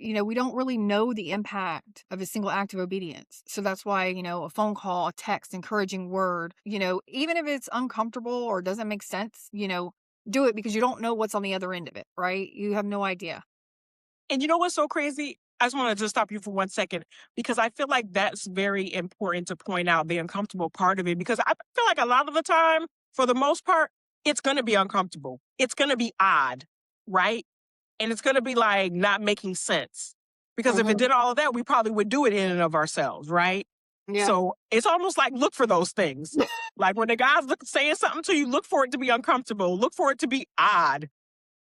we don't really know the impact of a single act of obedience. So that's why, a phone call, a text, encouraging word, even if it's uncomfortable or doesn't make sense, do it because you don't know what's on the other end of it, right? You have no idea. And you know what's so crazy? I just want to just stop you for 1 second because I feel like that's very important to point out the uncomfortable part of it. Because I feel like a lot of the time, for the most part, it's going to be uncomfortable. It's going to be odd, right? And it's going to be like not making sense. Because if it Mhm. did all of that, we probably would do it in and of ourselves, right? Yeah. So it's almost like look for those things. Like when the guy's saying something to you, look for it to be uncomfortable, look for it to be odd.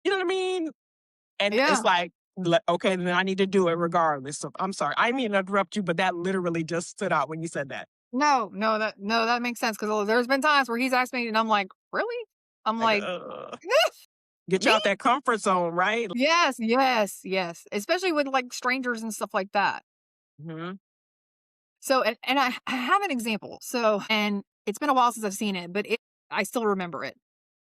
You know what I mean? And it's Yeah. like, okay, then I need to do it regardless. So I'm sorry. I didn't mean to interrupt you, but that literally just stood out when you said that. No, that makes sense because there's been times where he's asked me and I'm like, really? I'm Like, like, get you me? out that comfort zone, right? Yes, yes, yes. Especially with like strangers and stuff like that. Mhm. So, and I have an example. So, and it's been a while since I've seen it, but I still remember it.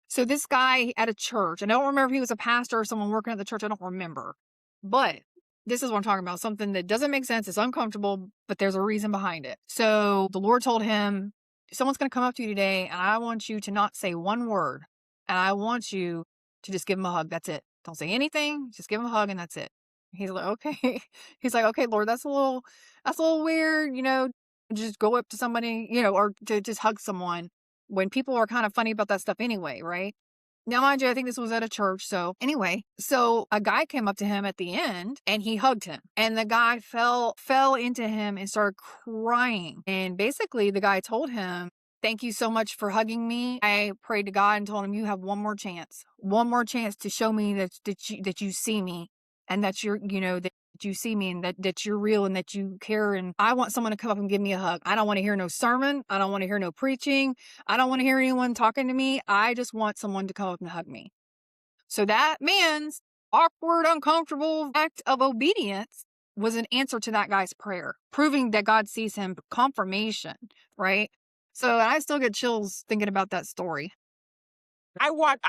So, this guy at a church, and I don't remember if he was a pastor or someone working at the church. I don't remember. But this is what I'm talking about, something that doesn't make sense. It's uncomfortable, but there's a reason behind it. So, the Lord told him, someone's going to come up to you today, and I want you to not say one word. And I want you to just give him a hug. That's it. Don't say anything. Just give him a hug, and that's it. He's like, okay. He's like, okay, Lord, that's a little weird, just go up to somebody, or to just hug someone when people are kind of funny about that stuff anyway, right? Now, mind you, I think this was at a church. So, anyway, so a guy came up to him at the end and he hugged him. And the guy fell into him and started crying. And basically, the guy told him, "Thank you so much for hugging me. I prayed to God and told him you have one more chance to show me that you see me and that that you see me and that you're real and that you care. And I want someone to come up and give me a hug. I don't want to hear no sermon. I don't want to hear no preaching. I don't want to hear anyone talking to me. I just want someone to come up and hug me." So that man's awkward, uncomfortable act of obedience was an answer to that guy's prayer, proving that God sees him, confirmation, right? So I still get chills thinking about that story. I watch.